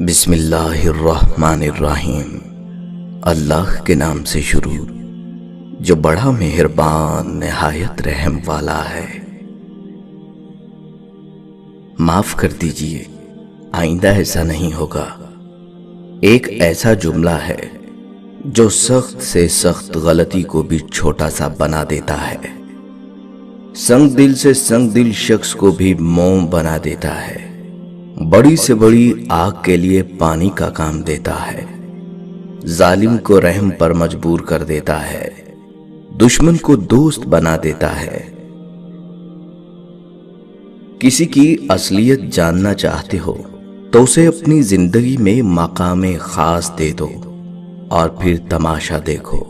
بسم اللہ الرحمن الرحیم۔ اللہ کے نام سے شروع جو بڑا مہربان نہایت رحم والا ہے۔ معاف کر دیجئے، آئندہ ایسا نہیں ہوگا۔ ایک ایسا جملہ ہے جو سخت سے سخت غلطی کو بھی چھوٹا سا بنا دیتا ہے، سنگ دل سے سنگ دل شخص کو بھی موم بنا دیتا ہے، بڑی سے بڑی آگ کے لیے پانی کا کام دیتا ہے، ظالم کو رحم پر مجبور کر دیتا ہے، دشمن کو دوست بنا دیتا ہے۔ کسی کی اصلیت جاننا چاہتے ہو تو اسے اپنی زندگی میں مقام خاص دے دو اور پھر تماشا دیکھو۔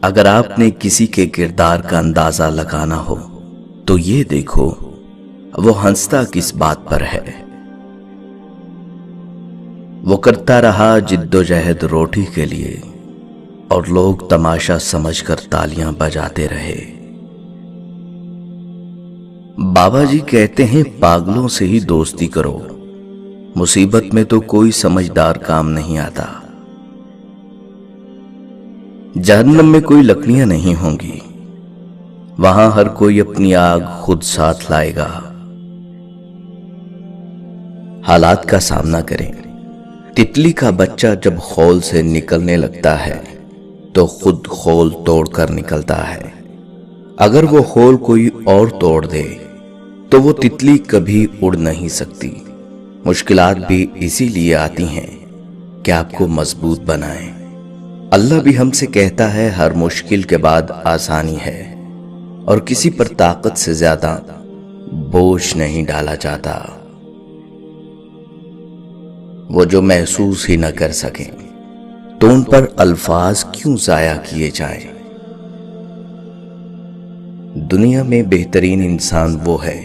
اگر آپ نے کسی کے کردار کا اندازہ لگانا ہو تو یہ دیکھو وہ ہنستا کس بات پر ہے۔ وہ کرتا رہا جد و جہد روٹی کے لیے اور لوگ تماشا سمجھ کر تالیاں بجاتے رہے۔ بابا جی کہتے ہیں پاگلوں سے ہی دوستی کرو، مصیبت میں تو کوئی سمجھدار کام نہیں آتا۔ جہنم میں کوئی لکڑیاں نہیں ہوں گی، وہاں ہر کوئی اپنی آگ خود ساتھ لائے گا۔ حالات کا سامنا کریں۔ تتلی کا بچہ جب خول سے نکلنے لگتا ہے تو خود خول توڑ کر نکلتا ہے۔ اگر وہ خول کوئی اور توڑ دے تو وہ تتلی کبھی اڑ نہیں سکتی۔ مشکلات بھی اسی لیے آتی ہیں کہ آپ کو مضبوط بنائیں۔ اللہ بھی ہم سے کہتا ہے ہر مشکل کے بعد آسانی ہے، اور کسی پر طاقت سے زیادہ بوجھ نہیں ڈالا جاتا۔ وہ جو محسوس ہی نہ کر سکیں تو ان پر الفاظ کیوں ضائع کیے جائیں۔ دنیا میں بہترین انسان وہ ہے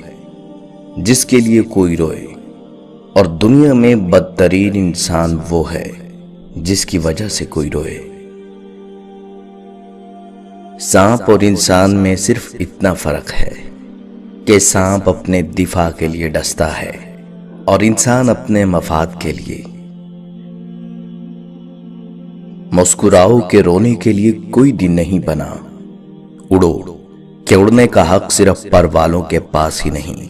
جس کے لیے کوئی روئے، اور دنیا میں بدترین انسان وہ ہے جس کی وجہ سے کوئی روئے۔ سانپ اور انسان میں صرف اتنا فرق ہے کہ سانپ اپنے دفاع کے لیے ڈستا ہے اور انسان اپنے مفاد کے لیے۔ مسکراؤ کہ رونے کے لیے کوئی دن نہیں بنا، اڑو کہ اڑنے کا حق صرف پر والوں کے پاس ہی نہیں،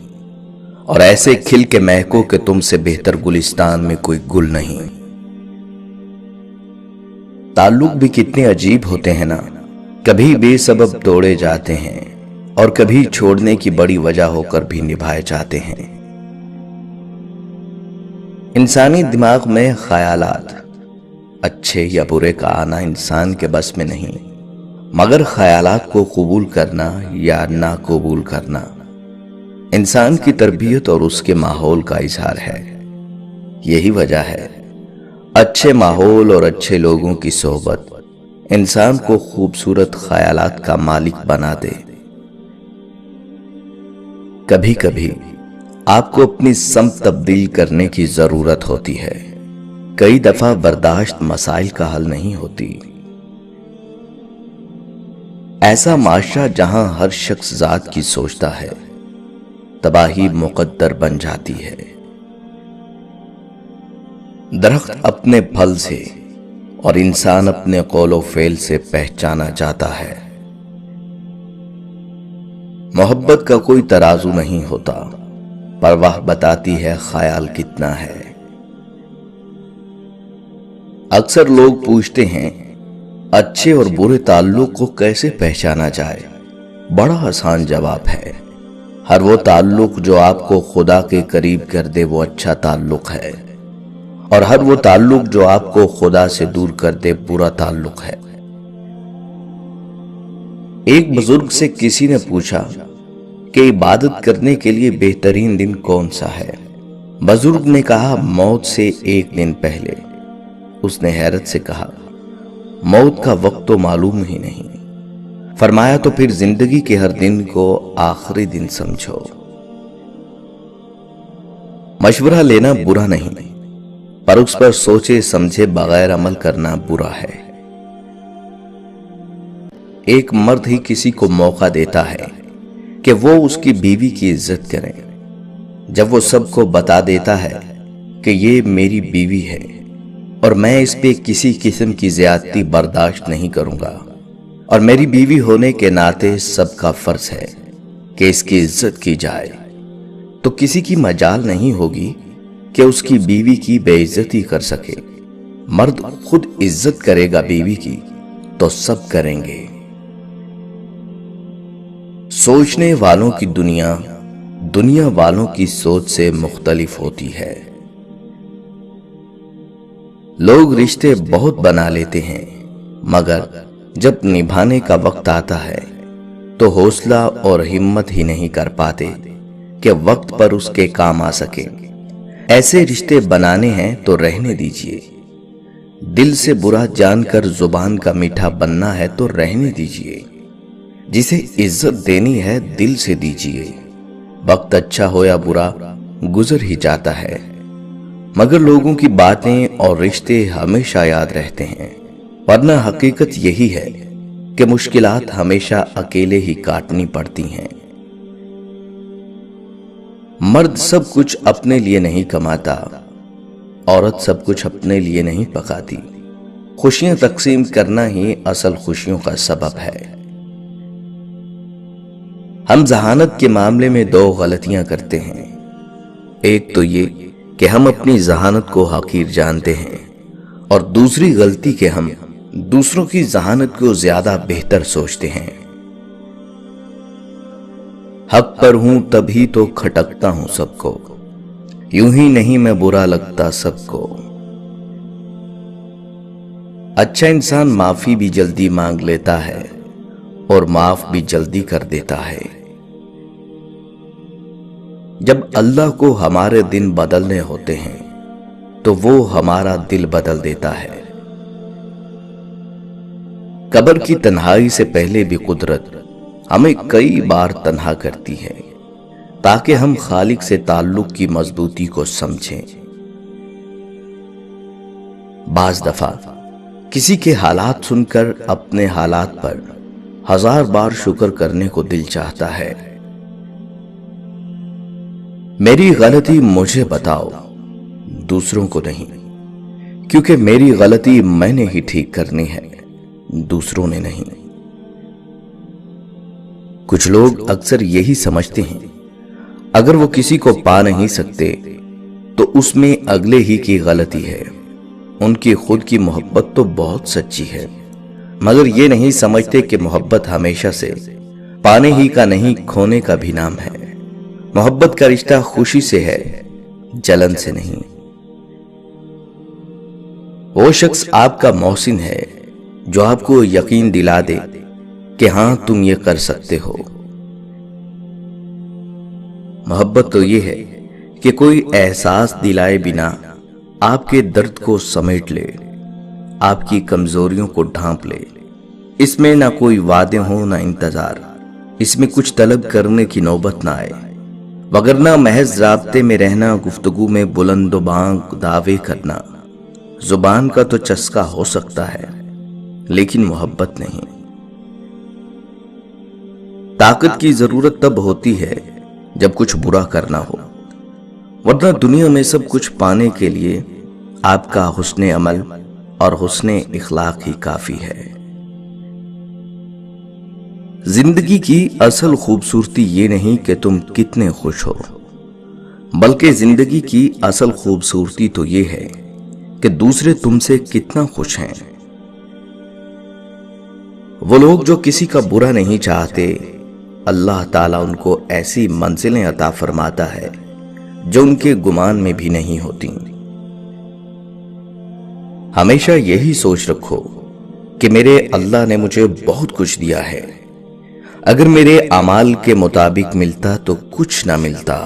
اور ایسے کھل کے مہکو کہ تم سے بہتر گلستان میں کوئی گل نہیں۔ تعلق بھی کتنے عجیب ہوتے ہیں نا، کبھی بے سبب توڑے جاتے ہیں اور کبھی چھوڑنے کی بڑی وجہ ہو کر بھی نبھائے جاتے ہیں۔ انسانی دماغ میں خیالات اچھے یا برے کا آنا انسان کے بس میں نہیں، مگر خیالات کو قبول کرنا یا نہ قبول کرنا انسان کی تربیت اور اس کے ماحول کا اظہار ہے۔ یہی وجہ ہے اچھے ماحول اور اچھے لوگوں کی صحبت انسان کو خوبصورت خیالات کا مالک بنا دے۔ کبھی کبھی آپ کو اپنی سمت تبدیل کرنے کی ضرورت ہوتی ہے۔ کئی دفعہ برداشت مسائل کا حل نہیں ہوتی۔ ایسا معاشرہ جہاں ہر شخص ذات کی سوچتا ہے، تباہی مقدر بن جاتی ہے۔ درخت اپنے پھل سے اور انسان اپنے قول و فعل سے پہچانا جاتا ہے۔ محبت کا کوئی ترازو نہیں ہوتا، پرواہ بتاتی ہے خیال کتنا ہے۔ اکثر لوگ پوچھتے ہیں اچھے اور برے تعلق کو کیسے پہچانا جائے؟ بڑا آسان جواب ہے، ہر وہ تعلق جو آپ کو خدا کے قریب کر دے وہ اچھا تعلق ہے، اور ہر وہ تعلق جو آپ کو خدا سے دور کر دے برا تعلق ہے۔ ایک بزرگ سے کسی نے پوچھا کہ عبادت کرنے کے لیے بہترین دن کون سا ہے؟ بزرگ نے کہا موت سے ایک دن پہلے۔ اس نے حیرت سے کہا موت کا وقت تو معلوم ہی نہیں۔ فرمایا تو پھر زندگی کے ہر دن کو آخری دن سمجھو۔ مشورہ لینا برا نہیں، پر اس پر سوچے سمجھے بغیر عمل کرنا برا ہے۔ ایک مرد ہی کسی کو موقع دیتا ہے کہ وہ اس کی بیوی کی عزت کریں، جب وہ سب کو بتا دیتا ہے کہ یہ میری بیوی ہے اور میں اس پہ کسی قسم کی زیادتی برداشت نہیں کروں گا، اور میری بیوی ہونے کے ناطے سب کا فرض ہے کہ اس کی عزت کی جائے، تو کسی کی مجال نہیں ہوگی کہ اس کی بیوی کی بے عزتی کر سکے۔ مرد خود عزت کرے گا بیوی کی تو سب کریں گے۔ سوچنے والوں کی دنیا دنیا والوں کی سوچ سے مختلف ہوتی ہے۔ لوگ رشتے بہت بنا لیتے ہیں، مگر جب نبھانے کا وقت آتا ہے تو حوصلہ اور ہمت ہی نہیں کر پاتے کہ وقت پر اس کے کام آ سکے۔ ایسے رشتے بنانے ہیں تو رہنے دیجئے، دل سے برا جان کر زبان کا میٹھا بننا ہے تو رہنے دیجئے، جسے عزت دینی ہے دل سے دیجئے۔ وقت اچھا ہو یا برا گزر ہی جاتا ہے، مگر لوگوں کی باتیں اور رشتے ہمیشہ یاد رہتے ہیں، ورنہ حقیقت یہی ہے کہ مشکلات ہمیشہ اکیلے ہی کاٹنی پڑتی ہیں۔ مرد سب کچھ اپنے لیے نہیں کماتا، عورت سب کچھ اپنے لیے نہیں پکاتی۔ خوشیاں تقسیم کرنا ہی اصل خوشیوں کا سبب ہے۔ ہم ذہانت کے معاملے میں دو غلطیاں کرتے ہیں۔ ایک تو یہ کہ ہم اپنی ذہانت کو حقیر جانتے ہیں، اور دوسری غلطی کہ ہم دوسروں کی ذہانت کو زیادہ بہتر سوچتے ہیں۔ حق پر ہوں تبھی تو کھٹکتا ہوں سب کو، یوں ہی نہیں میں برا لگتا سب کو۔ اچھا انسان معافی بھی جلدی مانگ لیتا ہے اور معاف بھی جلدی کر دیتا ہے۔ جب اللہ کو ہمارے دن بدلنے ہوتے ہیں تو وہ ہمارا دل بدل دیتا ہے۔ قبر کی تنہائی سے پہلے بھی قدرت ہمیں کئی بار تنہا کرتی ہے تاکہ ہم خالق سے تعلق کی مضبوطی کو سمجھیں۔ بعض دفعہ کسی کے حالات سن کر اپنے حالات پر 1000 بار شکر کرنے کو دل چاہتا ہے۔ میری غلطی مجھے بتاؤ، دوسروں کو نہیں، کیونکہ میری غلطی میں نے ہی ٹھیک کرنی ہے، دوسروں نے نہیں۔ کچھ لوگ اکثر یہی سمجھتے ہیں اگر وہ کسی کو پا نہیں سکتے تو اس میں اگلے ہی کی غلطی ہے۔ ان کی خود کی محبت تو بہت سچی ہے، مگر یہ نہیں سمجھتے کہ محبت ہمیشہ سے پانے ہی کا نہیں، کھونے کا بھی نام ہے۔ محبت کا رشتہ خوشی سے ہے، جلن سے نہیں۔ وہ شخص آپ کا محسن ہے جو آپ کو یقین دلا دے کہ ہاں تم یہ کر سکتے ہو۔ محبت تو یہ ہے کہ کوئی احساس دلائے بنا آپ کے درد کو سمیٹ لے، آپ کی کمزوریوں کو ڈھانپ لے۔ اس میں نہ کوئی وعدے ہوں نہ انتظار، اس میں کچھ طلب کرنے کی نوبت نہ آئے، وگرنہ محض رابطے میں رہنا، گفتگو میں بلند و بانگ دعوے کرنا، زبان کا تو چسکا ہو سکتا ہے لیکن محبت نہیں۔ طاقت کی ضرورت تب ہوتی ہے جب کچھ برا کرنا ہو، ورنہ دنیا میں سب کچھ پانے کے لیے آپ کا حسن عمل اور حسن اخلاق ہی کافی ہے۔ زندگی کی اصل خوبصورتی یہ نہیں کہ تم کتنے خوش ہو، بلکہ زندگی کی اصل خوبصورتی تو یہ ہے کہ دوسرے تم سے کتنا خوش ہیں۔ وہ لوگ جو کسی کا برا نہیں چاہتے، اللہ تعالیٰ ان کو ایسی منزلیں عطا فرماتا ہے جو ان کے گمان میں بھی نہیں ہوتی۔ ہمیشہ یہی سوچ رکھو کہ میرے اللہ نے مجھے بہت کچھ دیا ہے، اگر میرے اعمال کے مطابق ملتا تو کچھ نہ ملتا۔